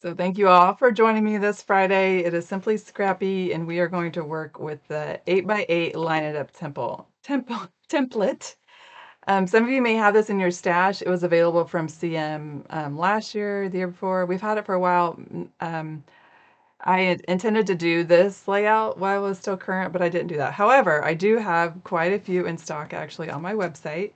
So thank you all for joining me this Friday. It is simply Scrappy, and we are going to work with the 8x8 Line It Up template. Some of you may have this in your stash. It was available from CM last year, the year before. We've had it for a while. I had intended to do this layout while it was still current, but I didn't do that. However, I do have quite a few in stock actually on my website.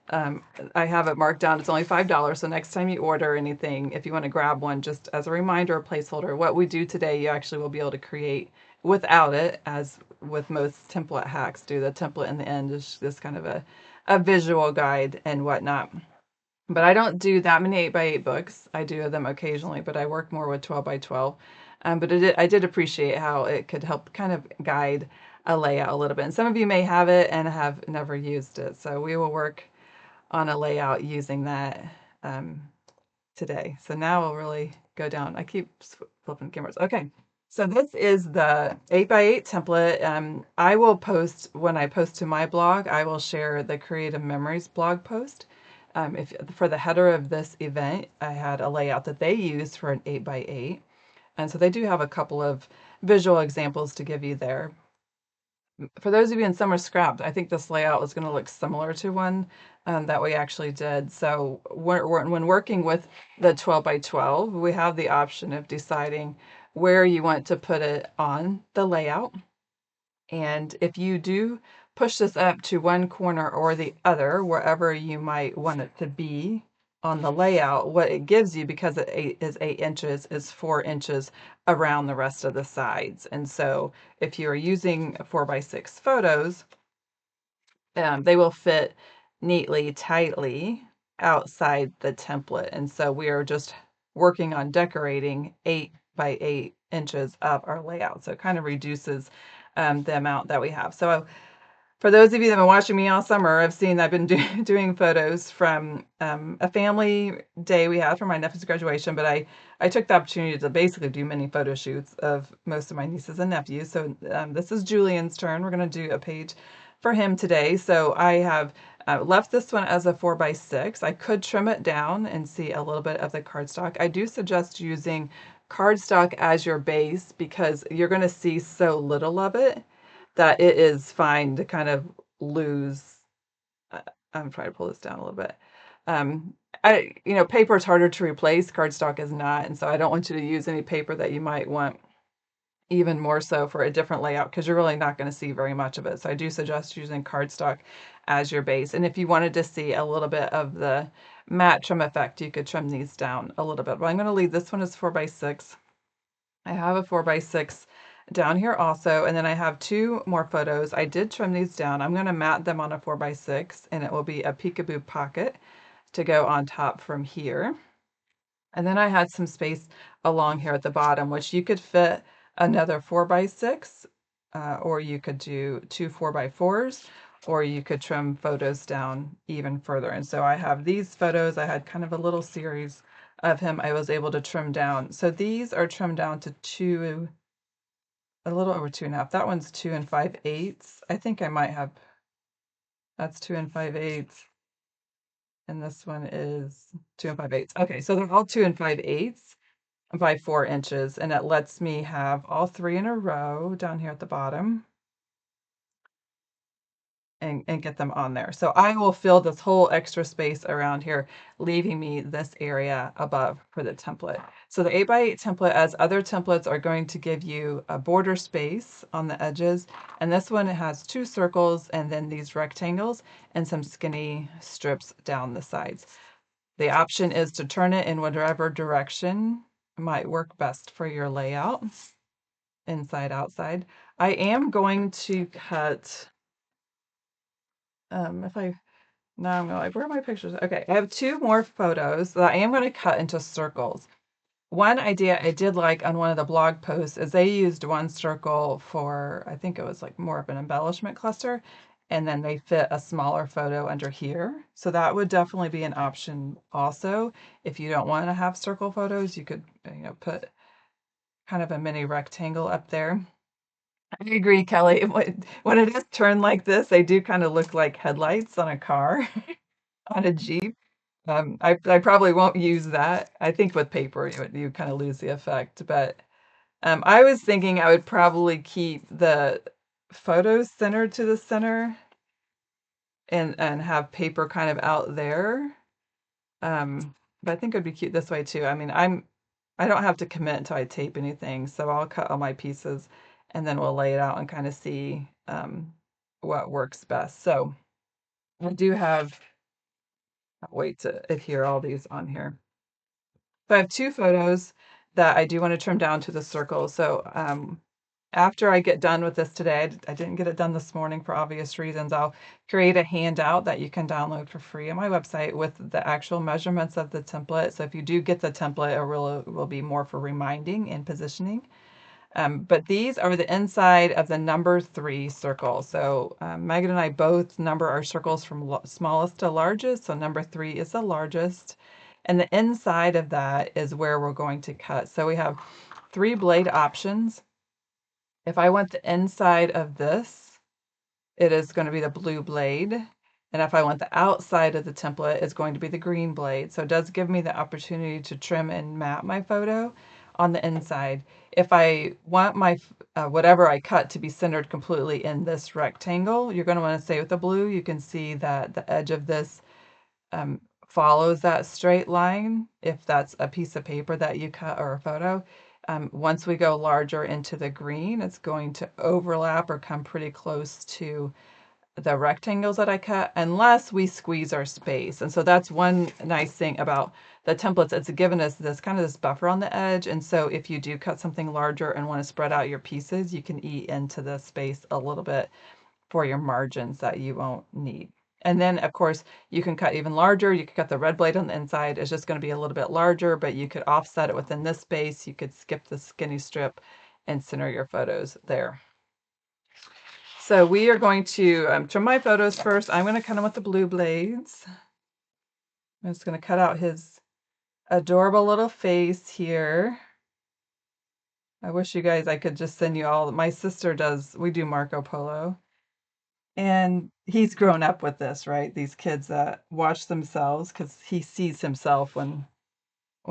Um, I have it marked down. It's only $5. So next time you order anything, if you want to grab one, just as a reminder, a placeholder, what we do today, you actually will be able to create without it, as with most template hacks do. The template in the end is just kind of a visual guide and whatnot. But I don't do that many 8x8 books. I do them occasionally, but I work more with 12x12. But I did appreciate how it could help kind of guide a layout a little bit. And some of you may have it and have never used it. So we will work on a layout using that um, today. So now we'll really go down. I keep flipping cameras. Okay. So this is the 8x8 template. I will post, when I post to my blog, I will share the Creative Memories blog post. If for the header of this event, I had a layout that they used for an 8x8. And so they do have a couple of visual examples to give you there. For those of you in summer scrapped, I think this layout is going to look similar to one that we actually did. So when working with the 12x12, we have the option of deciding where you want to put it on the layout. And if you do push this up to one corner or the other, wherever you might want it to be on the layout, what it gives you, because it is 8 inches, is 4 inches around the rest of the sides. And so if you're using 4x6 photos, they will fit neatly, tightly outside the template. And so we are just working on decorating 8x8 inches of our layout. So it kind of reduces the amount that we have. So for those of you that have been watching me all summer, I've seen I've been doing photos from a family day we had for my nephew's graduation, but I took the opportunity to basically do many photo shoots of most of my nieces and nephews. So this is Julian's turn. We're going to do a page for him today. So I have left this one as a 4x6. I could trim it down and see a little bit of the cardstock. I do suggest using cardstock as your base because you're going to see so little of it that it is fine to kind of lose. I'm trying to pull this down a little bit. Um, paper is harder to replace. Cardstock is not, and so I don't want you to use any paper that you might want even more so for a different layout because you're really not going to see very much of it. So I do suggest using cardstock as your base. And if you wanted to see a little bit of the matte trim effect, you could trim these down a little bit. But I'm going to leave this one as 4x6. I have a 4x6 down here also, and then I have two more photos. I did trim these down. I'm going to mat them on a 4x6, and it will be a peekaboo pocket to go on top from here. And then I had some space along here at the bottom, which you could fit another 4x6, or you could do two 4x4s, or you could trim photos down even further. And so I have these photos. I had kind of a little series of him I was able to trim down. So these are trimmed down to a little over 2.5. That one's 2 5/8. I think I might have, that's 2 5/8. And this one is 2 5/8. Okay, so they're all 2 5/8 by 4 inches, and it lets me have all three in a row down here at the bottom and get them on there. So I will fill this whole extra space around here, leaving me this area above for the template. So the 8x8 template, as other templates, are going to give you a border space on the edges. And this one has two circles and then these rectangles and some skinny strips down the sides. The option is to turn it in whatever direction might work best for your layout, inside, outside. I am going to cut, if I, now I'm like, where are my pictures? Okay, I have two more photos that I am going to cut into circles. One idea I did like on one of the blog posts is they used one circle for, I think it was like more of an embellishment cluster, and then they fit a smaller photo under here. So that would definitely be an option also. If you don't want to have circle photos, you could, put kind of a mini rectangle up there. I agree, Kelly. When it is turned like this, they do kind of look like headlights on a car, on a Jeep. I probably won't use that. I think with paper you kind of lose the effect, but I was thinking I would probably keep the photos centered to the center and have paper kind of out there. But I think it would be cute this way too. I mean, I don't have to commit until I tape anything, so I'll cut all my pieces and then we'll lay it out and kind of see what works best. So I do have, I'll wait to adhere all these on here. So I have two photos that I do want to trim down to the circle. So after I get done with this today, I didn't get it done this morning for obvious reasons. I'll create a handout that you can download for free on my website with the actual measurements of the template. So if you do get the template, it will be more for reminding and positioning. But these are the inside of the number 3 circle. So Megan and I both number our circles from smallest to largest. So number 3 is the largest. And the inside of that is where we're going to cut. So we have 3 blade options. If I want the inside of this, it is going to be the blue blade. And if I want the outside of the template, it's going to be the green blade. So it does give me the opportunity to trim and map my photo on the inside. If I want my whatever I cut to be centered completely in this rectangle, you're going to want to stay with the blue. You can see that the edge of this follows that straight line if that's a piece of paper that you cut or a photo. Once we go larger into the green, it's going to overlap or come pretty close to the rectangles that I cut unless we squeeze our space. And so that's one nice thing about the templates. It's given us this kind of this buffer on the edge. And so if you do cut something larger and want to spread out your pieces, you can eat into the space a little bit for your margins that you won't need. And then of course you can cut even larger. You could cut the red blade on the inside. It's just going to be a little bit larger, but you could offset it within this space. You could skip the skinny strip and center your photos there. So we are going to trim my photos first. I'm going to cut them with the blue blades. I'm just going to cut out his adorable little face here. I wish you guys, I could just send you all. My sister does, we do Marco Polo. And he's grown up with this, right? These kids that watch themselves because he sees himself when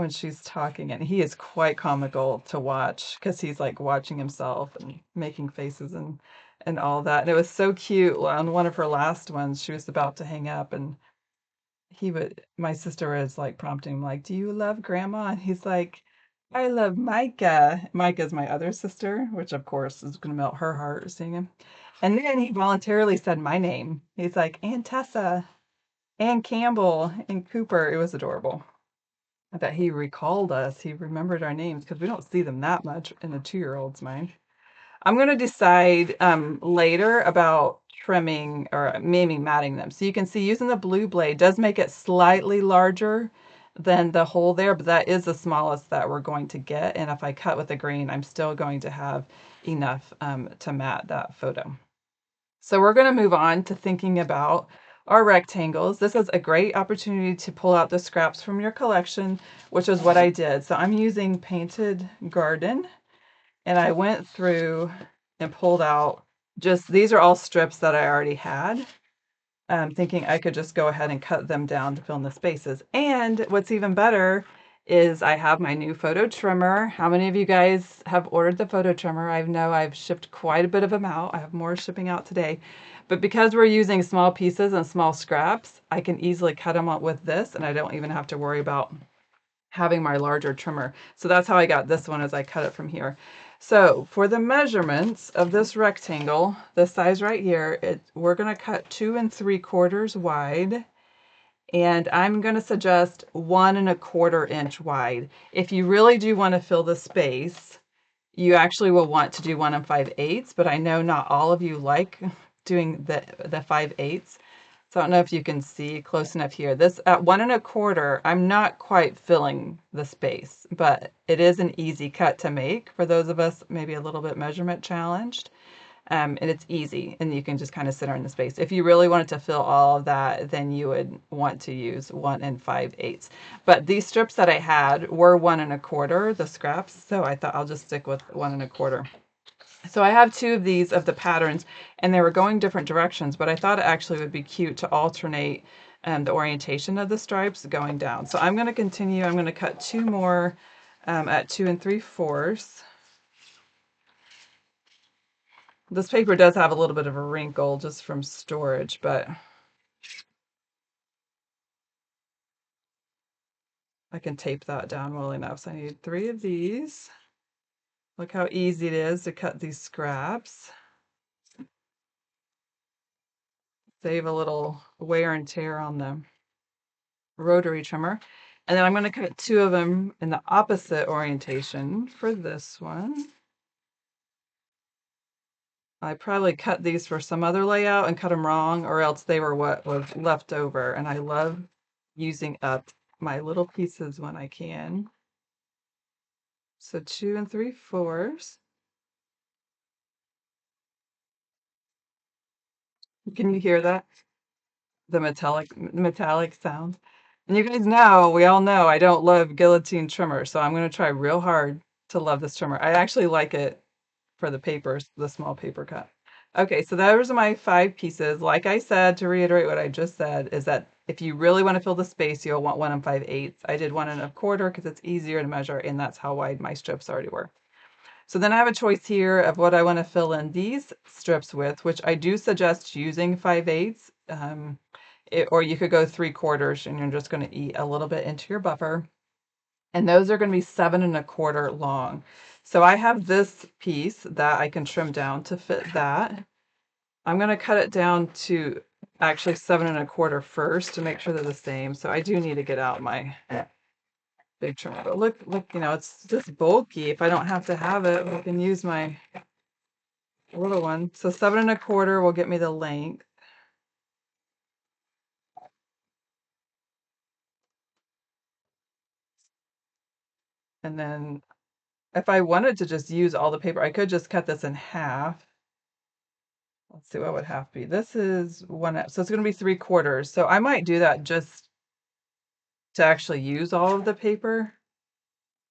she's talking, and he is quite comical to watch because he's like watching himself and making faces and all that. And it was so cute. On one of her last ones, she was about to hang up, and my sister was like prompting him, like, "Do you love Grandma?" And he's like, "I love Micah." Micah's my other sister, which of course is going to melt her heart seeing him. And then he voluntarily said my name. He's like, "Aunt Tessa, Ann Campbell, and Cooper." It was adorable. I bet he recalled us. He remembered our names because we don't see them that much in the 2-year-old's mind. I'm going to decide later about trimming or maybe matting them. So you can see using the blue blade does make it slightly larger than the hole there, but that is the smallest that we're going to get. And if I cut with the green, I'm still going to have enough to mat that photo. So we're going to move on to thinking about our rectangles. This is a great opportunity to pull out the scraps from your collection, which is what I did. So I'm using Painted Garden, and I went through and pulled out these are all strips that I already had. Thinking I could just go ahead and cut them down to fill in the spaces. And what's even better is I have my new photo trimmer. How many of you guys have ordered the photo trimmer? I know I've shipped quite a bit of them out. I have more shipping out today. But because we're using small pieces and small scraps, I can easily cut them out with this, and I don't even have to worry about having my larger trimmer. So that's how I got this one, as I cut it from here. So for the measurements of this rectangle, this size right here, we're going to cut 2 3/4 wide, and I'm going to suggest 1 1/4 inch wide. If you really do want to fill the space, you actually will want to do 1 5/8, but I know not all of you like doing the 5/8. So I don't know if you can see close enough here. This at 1 1/4, I'm not quite filling the space, but it is an easy cut to make for those of us maybe a little bit measurement challenged. And it's easy, and you can just kind of center in the space. If you really wanted to fill all of that, then you would want to use 1 5/8. But these strips that I had were 1 1/4, the scraps, so I thought I'll just stick with 1 1/4. So I have 2 of these of the patterns, and they were going different directions, but I thought it actually would be cute to alternate the orientation of the stripes going down. So I'm going to continue. I'm going to cut 2 more at 2 3/4. This paper does have a little bit of a wrinkle just from storage, but I can tape that down well enough. So I need 3 of these. Look how easy it is to cut these scraps. Save a little wear and tear on the rotary trimmer. And then I'm going to cut 2 of them in the opposite orientation for this one. I probably cut these for some other layout and cut them wrong, or else they were what was left over. And I love using up my little pieces when I can. So 2 3/4. Can you hear that? The metallic sound. And you guys know, we all know I don't love guillotine trimmer, so I'm going to try real hard to love this trimmer. I actually like it for the papers, the small paper cut. Okay, so those are my 5 pieces. Like I said, to reiterate what I just said, is that if you really want to fill the space, you'll want 1 5/8. I did 1 1/4 because it's easier to measure, and that's how wide my strips already were. So then I have a choice here of what I want to fill in these strips with, which I do suggest using 5/8. Or you could go 3/4 and you're just going to eat a little bit into your buffer. And those are going to be 7 1/4 long. So I have this piece that I can trim down to fit that. I'm going to cut it down to actually 7 1/4 first to make sure they're the same. So I do need to get out my big trimmer. But look, it's just bulky. If I don't have to have it, I can use my little one. So 7 1/4 will get me the length. And then if I wanted to just use all the paper, I could just cut this in half. Let's see, what would half be? This is 1, so it's going to be 3/4. So I might do that just to actually use all of the paper.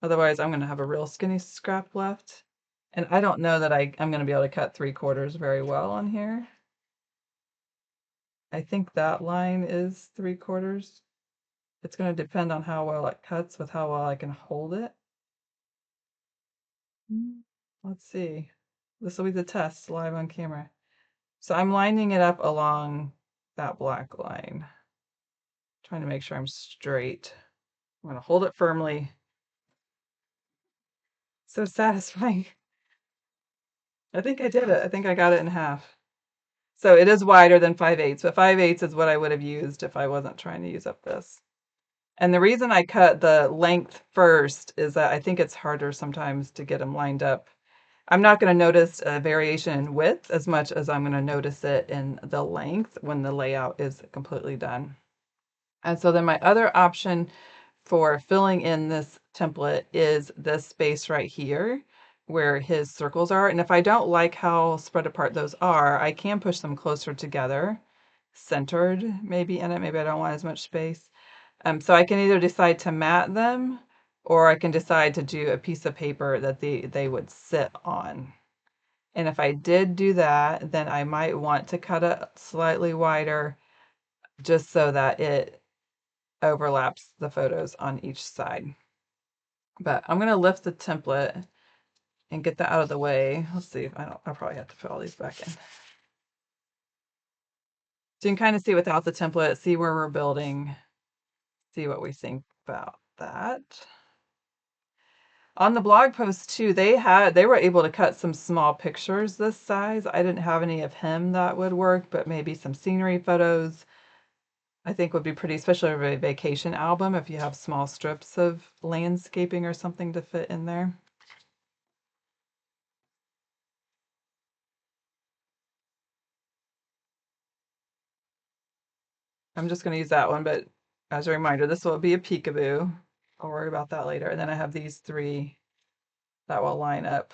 Otherwise, I'm going to have a real skinny scrap left. And I don't know that I'm going to be able to cut 3/4 very well on here. I think that line is 3/4. It's going to depend on how well it cuts with how well I can hold it. Let's see. This will be the test live on camera. So I'm lining it up along that black line, trying to make sure I'm straight. I'm going to hold it firmly. So satisfying. I think I did it. I think I got it in half. So it is wider than 5/8, but 5/8 is what I would have used if I wasn't trying to use up this. And the reason I cut the length first is that I think it's harder sometimes to get them lined up. I'm not going to notice a variation in width as much as I'm going to notice it in the length when the layout is completely done. And so then my other option for filling in this template is this space right here where his circles are. And if I don't like how spread apart those are, I can push them closer together, centered maybe in it. Maybe I don't want as much space. So I can either decide to mat them, or I can decide to do a piece of paper that they would sit on. And if I did do that, then I might want to cut it slightly wider just so that it overlaps the photos on each side. But I'm going to lift the template and get that out of the way. Let's see if I'll probably have to put all these back in. So you can kind of see without the template, see where we're building, see what we think about that. On the blog post too, they were able to cut some small pictures this size. I didn't have any of him that would work, but maybe some scenery photos I think would be pretty, especially for a vacation album if you have small strips of landscaping or something to fit in there. I'm just going to use that one, but as a reminder, this will be a peekaboo. I'll worry about that later. And then I have these 3 that will line up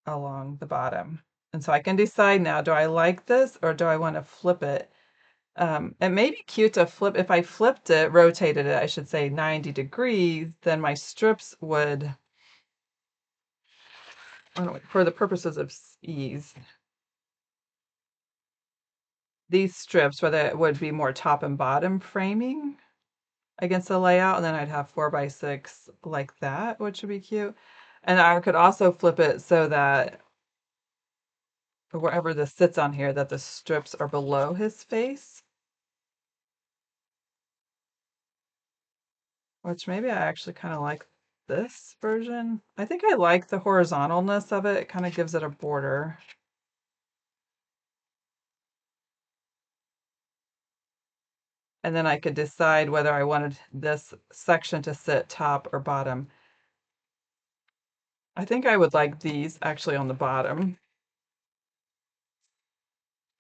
along the bottom. And so I can decide now, do I like this or do I want to flip it? It may be cute to flip. If I flipped it, rotated it, I should say 90 degrees, then my strips would, for the purposes of ease, these strips, whether it would be more top and bottom framing against the layout, and then I'd have 4x6 like that, which would be cute. And I could also flip it so that wherever this sits on here, that the strips are below his face, which maybe I actually kind of like this version. I think I like the horizontalness of it. It kind of gives it a border. And then I could decide whether I wanted this section to sit top or bottom. I think I would like these actually on the bottom,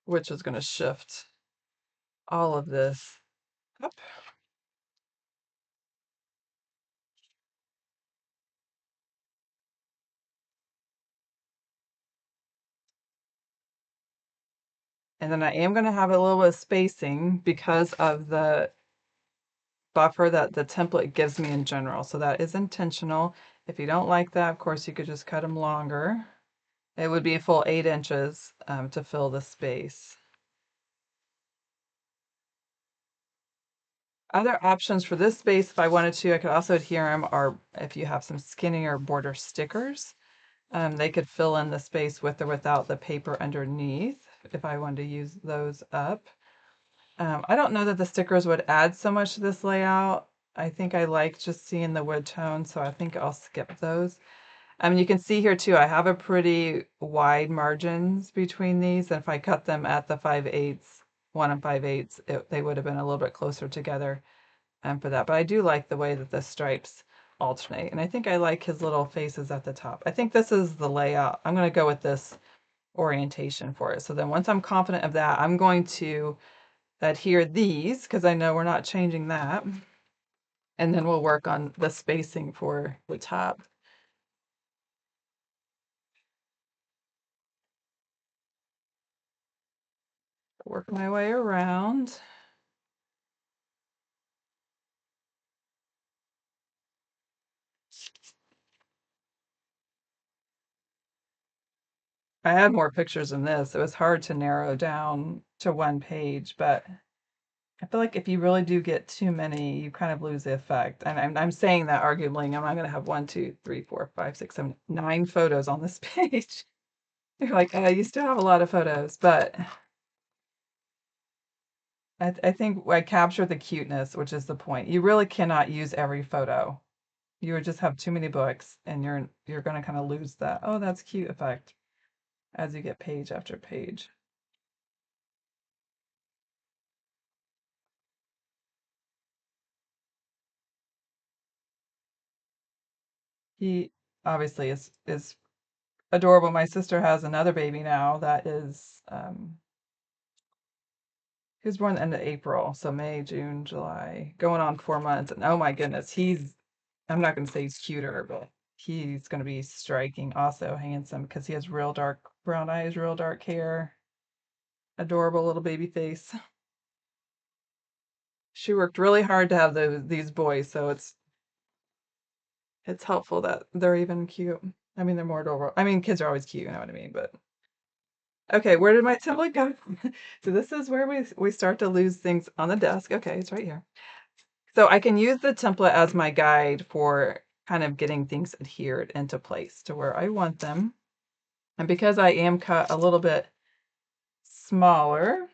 which is going to shift all of this up. And then I am going to have a little bit of spacing because of the buffer that the template gives me in general. So that is intentional. If you don't like that, of course, you could just cut them longer. It would be a full 8 inches to fill the space. Other options for this space, if I wanted to, I could also adhere them, or if you have some skinnier border stickers, they could fill in the space with or without the paper underneath if I wanted to use those up. I don't know that the stickers would add so much to this layout. I think I like just seeing the wood tone, so I think I'll skip those. You can see here too, I have a pretty wide margins between these, and if I cut them at the 5/8, 1 and 5/8, they would have been a little bit closer together for that. But I do like the way that the stripes alternate, and I think I like his little faces at the top. I think this is the layout. I'm going to go with this orientation for it. So then once I'm confident of that, I'm going to adhere these because I know we're not changing that. And then we'll work on the spacing for the top. Work my way around. I had more pictures than this. It was hard to narrow down to one page, but I feel like if you really do get too many, you kind of lose the effect. And I'm saying that arguably, I'm not going to have 1, 2, 3, 4, 5, 6, 7, 9 photos on this page. You're like, you still have a lot of photos, but I think I captured the cuteness, which is the point. You really cannot use every photo. You would just have too many books, and you're going to kind of lose that, oh, that's cute effect as you get page after page. He obviously is adorable. My sister has another baby now that is he was born the end of April, so May, June, July, going on 4 months, and oh my goodness, I'm not gonna say he's cuter, but he's gonna be striking, also handsome, because he has real dark brown eyes, real dark hair, adorable little baby face. She worked really hard to have these boys, so it's helpful that they're even cute. I mean, they're more adorable. I mean, kids are always cute, you know what I mean, but okay, where did my template go? So this is where we start to lose things on the desk. Okay, it's right here. So I can use the template as my guide for kind of getting things adhered into place to where I want them. And because I am cut a little bit smaller,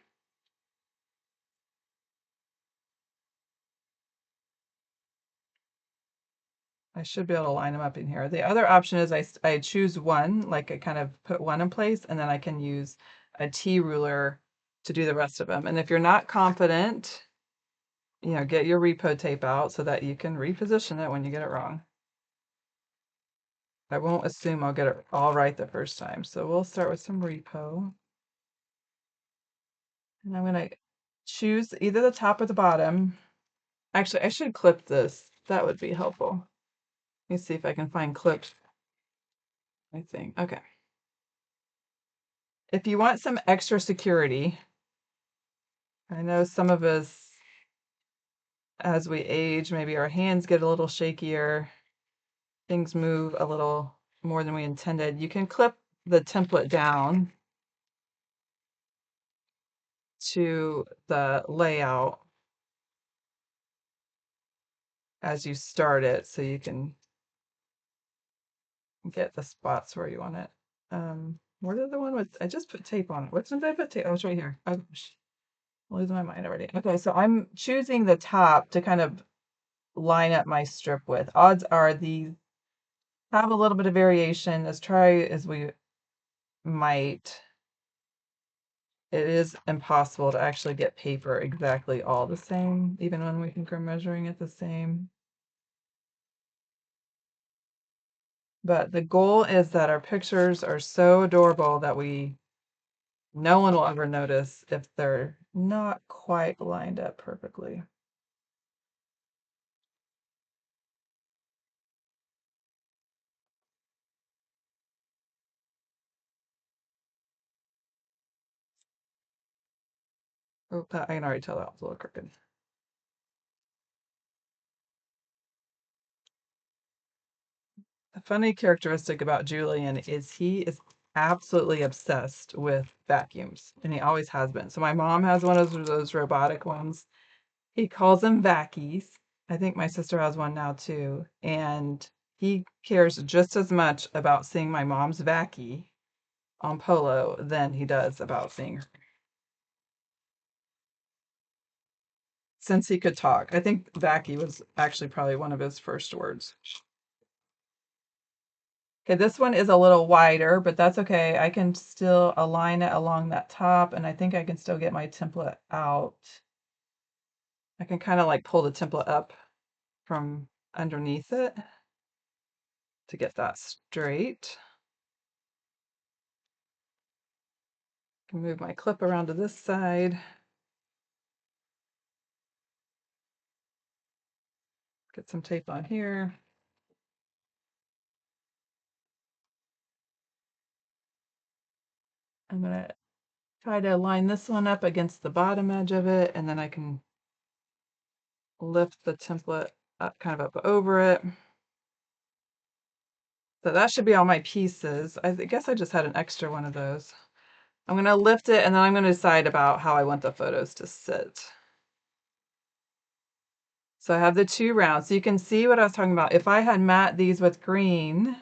I should be able to line them up in here. The other option is I choose one, like I kind of put one in place, and then I can use a T ruler to do the rest of them. And if you're not confident, get your repo tape out so that you can reposition it when you get it wrong. I won't assume I'll get it all right the first time. So we'll start with some repo. And I'm gonna choose either the top or the bottom. Actually, I should clip this. That would be helpful. Let me see if I can find clips. I think. Okay. If you want some extra security, I know some of us, as we age, maybe our hands get a little shakier, things move a little more than we intended. You can clip the template down to the layout as you start it so you can get the spots where you want it. Where did the one with, I just put tape on it. Which one did I put tape? Oh, it's right here. Oh, I'm losing my mind already. Okay, so I'm choosing the top to kind of line up my strip with. Odds are these have a little bit of variation. As try as we might, it is impossible to actually get paper exactly all the same, even when we think we're measuring it the same. But the goal is that our pictures are so adorable that no one will ever notice if they're not quite lined up perfectly. Oh, I can already tell that was a little crooked. The funny characteristic about Julian is he is absolutely obsessed with vacuums, and he always has been. So my mom has one of those robotic ones. He calls them vackies. I think my sister has one now too, and he cares just as much about seeing my mom's vacky on Polo than he does about seeing her. Since he could talk, I think vacky was actually probably one of his first words. Okay, this one is a little wider, but that's okay. I can still align it along that top, and I think I can still get my template out. I can kind of like pull the template up from underneath it to get that straight. I can move my clip around to this side. Get some tape on here. I'm gonna try to line this one up against the bottom edge of it, and then I can lift the template up, kind of up over it. So that should be all my pieces. I guess I just had an extra one of those. I'm going to lift it, and then I'm going to decide about how I want the photos to sit. So I have the two rounds. So you can see what I was talking about. If I had matte these with green,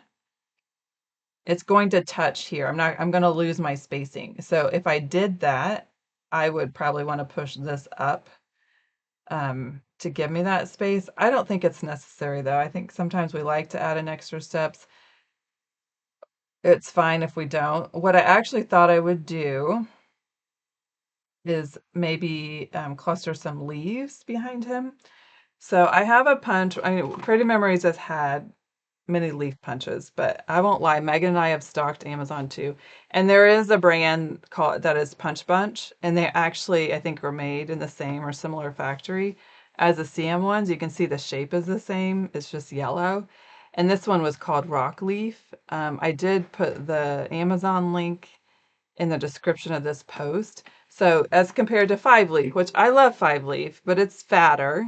it's going to touch here. I'm going to lose my spacing. So if I did that, I would probably want to push this up to give me that space. I don't think it's necessary though. I think sometimes we like to add in extra steps. It's fine if we don't. What I actually thought I would do is maybe cluster some leaves behind him. So I have a punch. I mean, Pretty Memories has had many leaf punches, but I won't lie, Megan and I have stocked Amazon too. And there is a brand called that is Punch Bunch, and they actually, I think, were made in the same or similar factory as the CM ones. You can see the shape is the same, it's just yellow. And this one was called Rock Leaf. I did put the Amazon link in the description of this post. So as compared to 5-leaf, which I love 5-leaf, but it's fatter.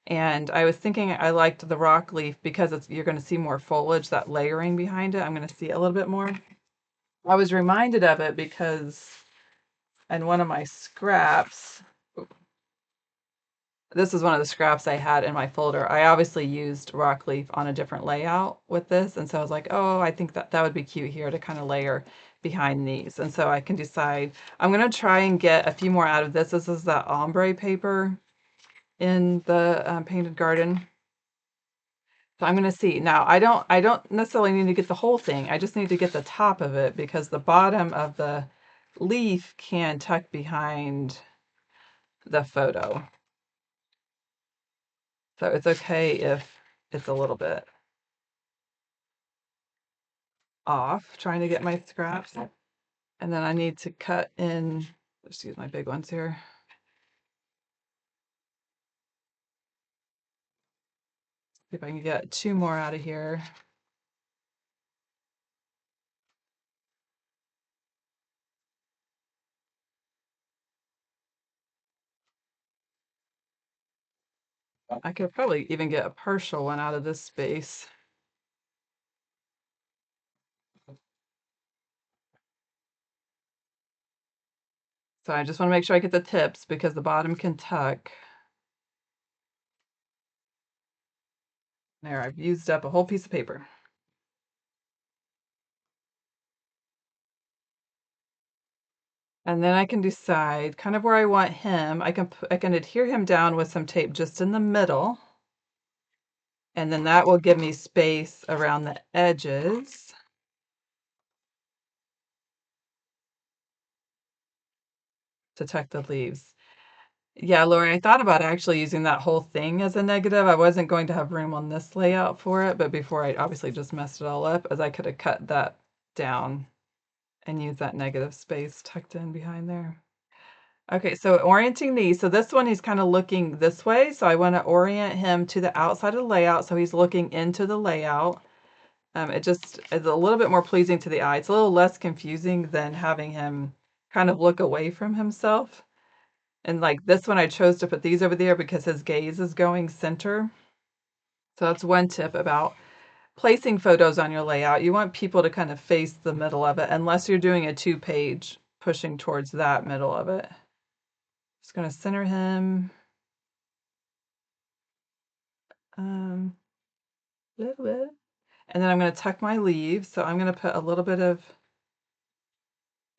And I was thinking I liked the rock leaf because you're going to see more foliage, that layering behind it. I'm going to see a little bit more. I was reminded of it because in one of my scraps, this is one of the scraps I had in my folder. I obviously used rock leaf on a different layout with this. And so I was like, oh, I think that would be cute here to kind of layer behind these. And so I can decide, I'm going to try and get a few more out of this. This is that ombre paper in the Painted Garden. So I'm going to see. Now, I don't necessarily need to get the whole thing. I just need to get the top of it because the bottom of the leaf can tuck behind the photo. So it's okay if it's a little bit off trying to get my scraps. And then I need to cut in, let's use my big ones here. See if I can get 2 more out of here. I could probably even get a partial one out of this space. So I just want to make sure I get the tips because the bottom can tuck. There, I've used up a whole piece of paper. And then I can decide kind of where I want him. I can adhere him down with some tape just in the middle. And then that will give me space around the edges to tuck the leaves. Yeah, Lori, I thought about actually using that whole thing as a negative. I wasn't going to have room on this layout for it, but before I obviously just messed it all up, as I could have cut that down and used that negative space tucked in behind there. Okay, so orienting these. So this one, he's kind of looking this way. So I want to orient him to the outside of the layout. So he's looking into the layout. It just is a little bit more pleasing to the eye. It's a little less confusing than having him kind of look away from himself. And like this one, I chose to put these over there because his gaze is going center. So that's one tip about placing photos on your layout. You want people to kind of face the middle of it, unless you're doing a 2-page pushing towards that middle of it. Just going to center him a little bit. And then I'm going to tuck my leaves. So I'm going to put a little bit of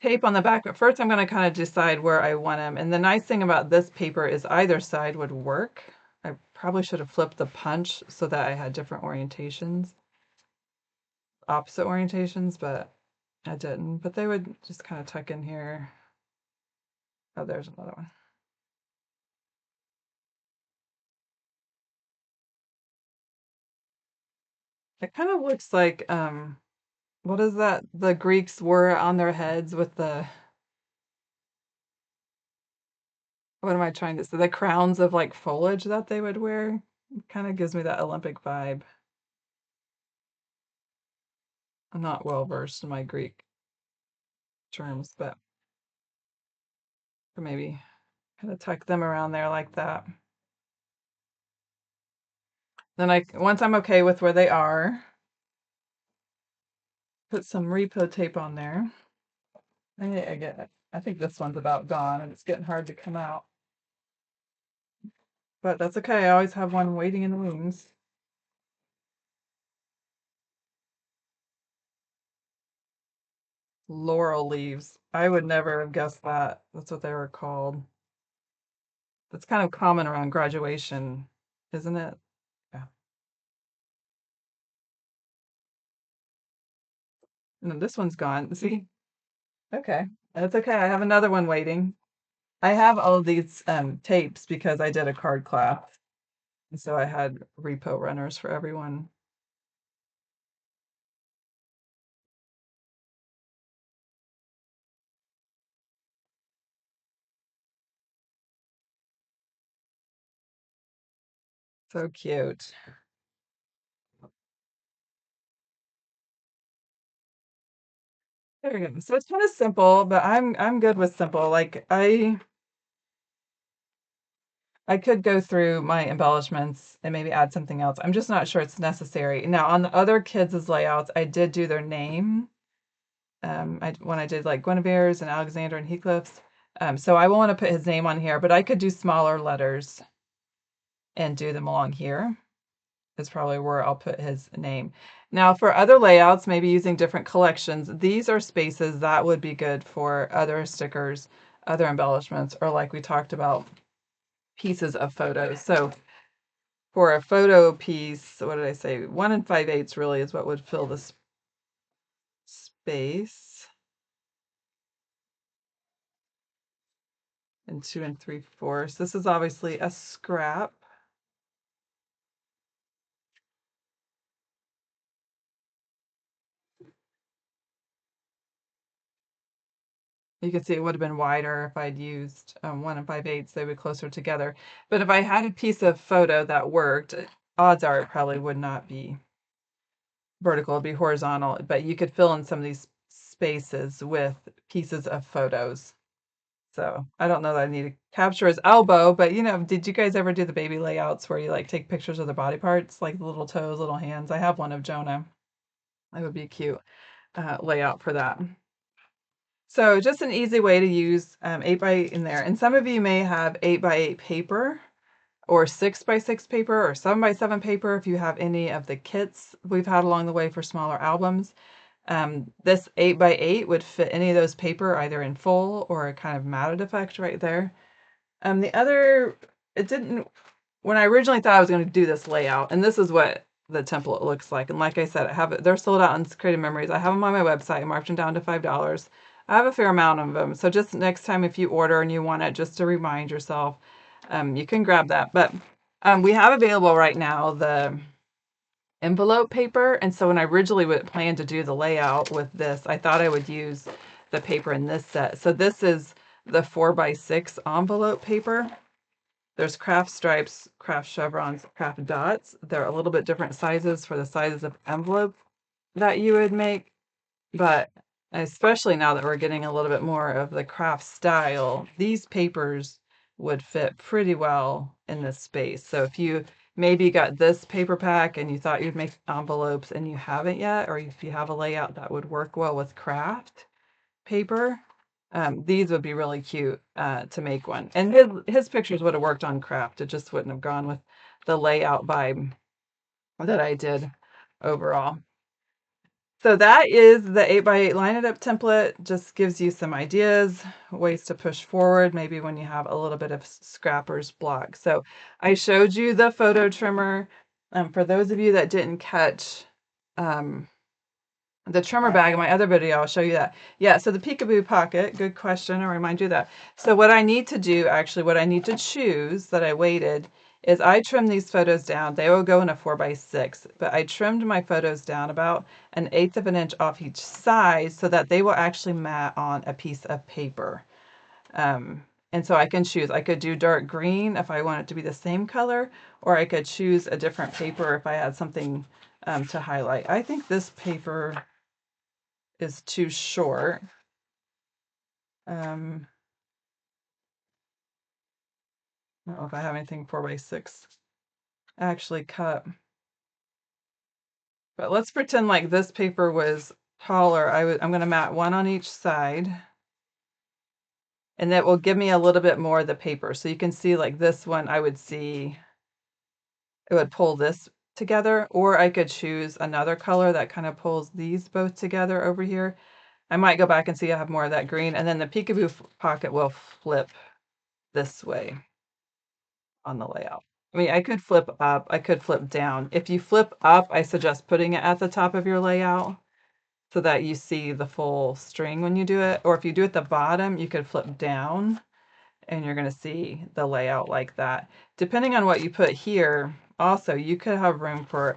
tape on the back, but first I'm going to kind of decide where I want them. And the nice thing about this paper is either side would work. I probably should have flipped the punch so that I had different orientations, opposite orientations, but I didn't. But they would just kind of tuck in here. Oh, there's another one. It kind of looks like, what is that the Greeks wore on their heads with the, what am I trying to say? The crowns of like foliage that they would wear. Kind of gives me that Olympic vibe. I'm not well versed in my Greek terms, but maybe kind of tuck them around there like that. Then once I'm okay with where they are, put some repo tape on there. I think this one's about gone and it's getting hard to come out. But that's okay. I always have one waiting in the wings. Laurel leaves. I would never have guessed that. That's what they were called. That's kind of common around graduation, isn't it? Yeah. And this one's gone. See? Okay. That's okay. I have another one waiting. I have all of these tapes because I did a card class. And so I had repo runners for everyone. So cute. There we go. So it's kind of simple, but I'm good with simple. Like I could go through my embellishments and maybe add something else. I'm just not sure it's necessary. Now on the other kids' layouts, I did do their name. When I did like Guinevere's and Alexander and Heathcliff's. So I won't want to put his name on here, but I could do smaller letters and do them along here. Is probably where I'll put his name. Now for other layouts, maybe using different collections, these are spaces that would be good for other stickers, other embellishments, or like we talked about, pieces of photos. So for a photo piece, what did I say? 1 5/8 really is what would fill this space. And 2 3/4. This is obviously a scrap. You can see it would have been wider if I'd used 1 5/8. They would be closer together. But if I had a piece of photo that worked, odds are it probably would not be vertical, it'd be horizontal. But you could fill in some of these spaces with pieces of photos. So I don't know that I need to capture his elbow, but did you guys ever do the baby layouts where you like take pictures of the body parts, like the little toes, little hands? I have one of Jonah. That would be a cute layout for that. So just an easy way to use 8x8 in there. And some of you may have 8x8 paper or 6x6 paper or 7x7 paper if you have any of the kits we've had along the way for smaller albums. This 8x8 would fit any of those paper either in full or a kind of matted effect right there. The other, it didn't, when I originally thought I was going to do this layout, and this is what the template looks like. And like I said, I have it, they're sold out on Creative Memories. I have them on my website. I marked them down to $5. I have a fair amount of them. So just next time if you order and you want it, just to remind yourself, you can grab that. But we have available right now the envelope paper. And so when I originally planned to do the layout with this, I thought I would use the paper in this set. So this is the 4x6 envelope paper. There's craft stripes, craft chevrons, craft dots. They're a little bit different sizes for the sizes of envelope that you would make, but especially now that we're getting a little bit more of the craft style, these papers would fit pretty well in this space. So if you maybe got this paper pack and you thought you'd make envelopes and you haven't yet, or if you have a layout that would work well with craft paper, these would be really cute to make one. And his pictures would have worked on craft. It just wouldn't have gone with the layout vibe that I did overall. So that is the 8x8 line it up template. Just gives you some ideas, ways to push forward, maybe when you have a little bit of scrapper's block. So I showed you the photo trimmer. For those of you that didn't catch the trimmer bag in my other video, I'll show you that. Yeah, so the peekaboo pocket, good question, I'll remind you that. So what I need to do, actually, what I need to choose that I waited is I trimmed these photos down. They will go in a 4x6, but I trimmed my photos down about 1/8 of an inch off each side so that they will actually mat on a piece of paper. And so I can choose. I could do dark green if I want it to be the same color, or I could choose a different paper if I had something to highlight. I think this paper is too short. I don't know if I have anything 4x6 actually cut. But let's pretend like this paper was taller. I'm going to mat one on each side. And that will give me a little bit more of the paper. So you can see like this one, I would see, it would pull this together. Or I could choose another color that kind of pulls these both together over here. I might go back and see I have more of that green. And then the peekaboo pocket will flip this way on the layout. I mean, I could flip up, I could flip down. If you flip up, I suggest putting it at the top of your layout so that you see the full string when you do it. Or if you do it at the bottom, you could flip down and you're going to see the layout like that. Depending on what you put here, also, you could have room for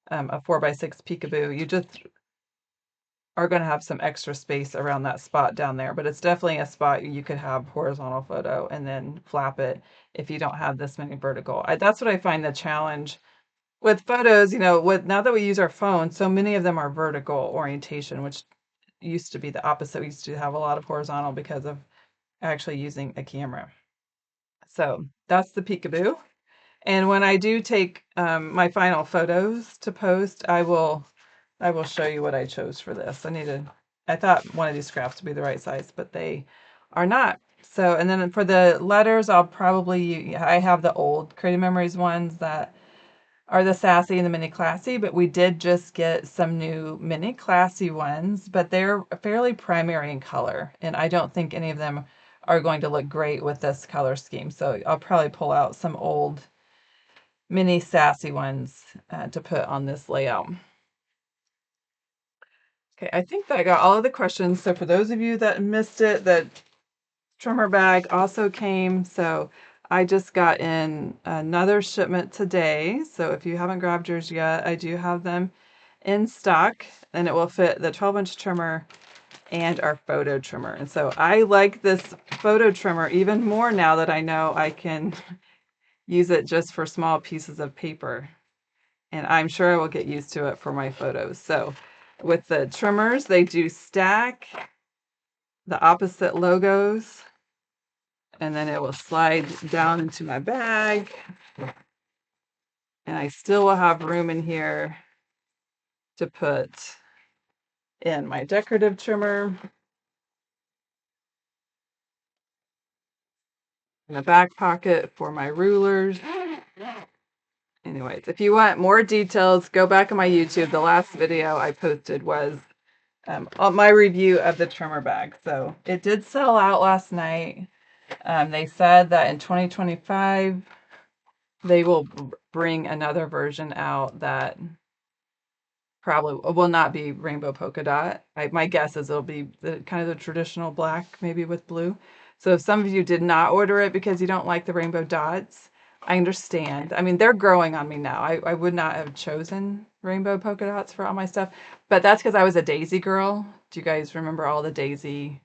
a 4x6 peekaboo. You just are going to have some extra space around that spot down there, but it's definitely a spot you could have horizontal photo and then flap it if you don't have this many vertical. That's what I find the challenge with photos, now that we use our phone, so many of them are vertical orientation, which used to be the opposite. We used to have a lot of horizontal because of actually using a camera. So that's the peekaboo. And when I do take my final photos to post, I will show you what I chose for this. I thought one of these scraps would be the right size, but they are not. So, and then for the letters, I have the old Creative Memories ones that are the Sassy and the Mini Classy, but we did just get some new Mini Classy ones, but they're fairly primary in color, and I don't think any of them are going to look great with this color scheme. So I'll probably pull out some old Mini Sassy ones to put on this layout. Okay, I think that I got all of the questions. So for those of you that missed it, that trimmer bag also came. So I just got in another shipment today. So if you haven't grabbed yours yet, I do have them in stock, and it will fit the 12-inch trimmer and our photo trimmer. And so I like this photo trimmer even more now that I know I can use it just for small pieces of paper. And I'm sure I will get used to it for my photos. So with the trimmers, they do stack the opposite logos, and then it will slide down into my bag. And I still will have room in here to put in my decorative trimmer. and a back pocket for my rulers. Anyways, if you want more details, go back on my YouTube. The last video I posted was on my review of the trimmer bag. So it did sell out last night. They said that in 2025, they will bring another version out that probably will not be rainbow polka dot. My guess is it'll be kind of the traditional black, maybe with blue. So if some of you did not order it because you don't like the rainbow dots, I understand. I mean, they're growing on me now. I would not have chosen rainbow polka dots for all my stuff, but that's because I was a daisy girl. Do you guys remember all the daisy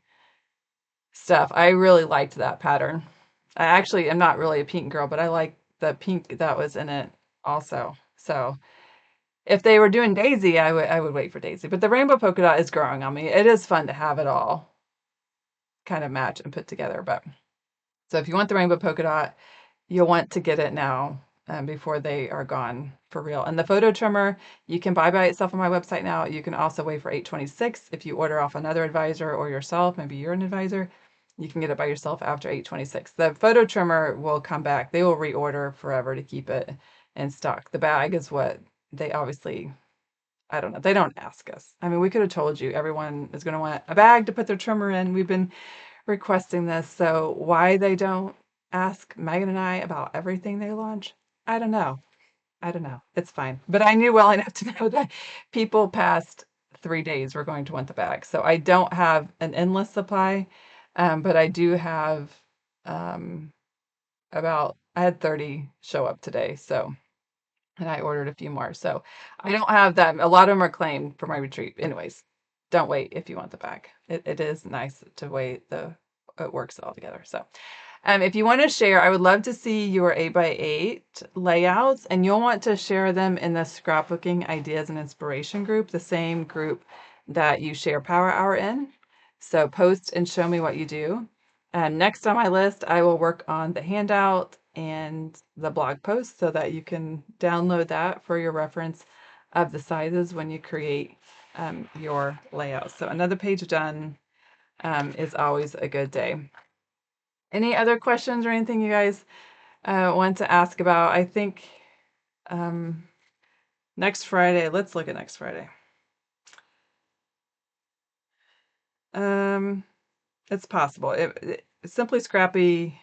stuff? I really liked that pattern. I actually am not really a pink girl, but I like the pink that was in it also. So if they were doing Daisy, I would wait for Daisy. But the rainbow polka dot is growing on me. It is fun to have it all kind of match and put together. But so if you want the rainbow polka dot, you'll want to get it now before they are gone for real. And the photo trimmer, you can buy by itself on my website now. You can also wait for 8/26 if you order off another advisor or yourself. Maybe you're an advisor. You can get it by yourself after 8/26. The photo trimmer will come back. They will reorder forever to keep it in stock. The bag is what they obviously, I don't know. They don't ask us. I mean, we could have told you everyone is going to want a bag to put their trimmer in. We've been requesting this. So why they don't ask Megan and I about everything they launch, I don't know. I don't know. It's fine. But I knew well enough to know that people past 3 days were going to want the bag. So I don't have an endless supply, but I do have um, I had 30 show up today. So and I ordered a few more. So I don't have that. A lot of them are claimed for my retreat. Anyways, don't wait if you want the bag. It is nice to wait. It works all together. So if you want to share, I would love to see your 8x8 layouts, and you'll want to share them in the scrapbooking ideas and inspiration group, the same group that you share Power Hour in. So post and show me what you do. Next on my list, I will work on the handout and the blog post so that you can download that for your reference of the sizes when you create your layout. So another page done is always a good day. Any other questions or anything you guys want to ask about? I think next Friday, let's look at next Friday. It's possible. Simply Scrappy,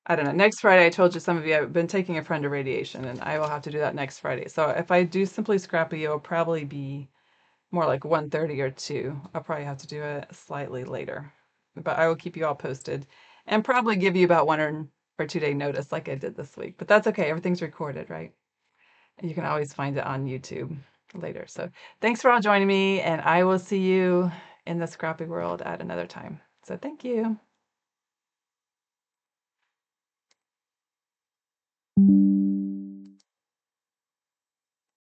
I don't know. Next Friday, I told you some of you I've been taking a friend to radiation, and I will have to do that next Friday. So if I do Simply Scrappy, it'll probably be more like 1:30 or 2. I'll probably have to do it slightly later, but I will keep you all posted and probably give you about 1 or 2 day notice like I did this week. But that's okay. Everything's recorded, right? And you can always find it on YouTube later. So thanks for all joining me, and I will see you in the Scrappy world at another time. So thank you.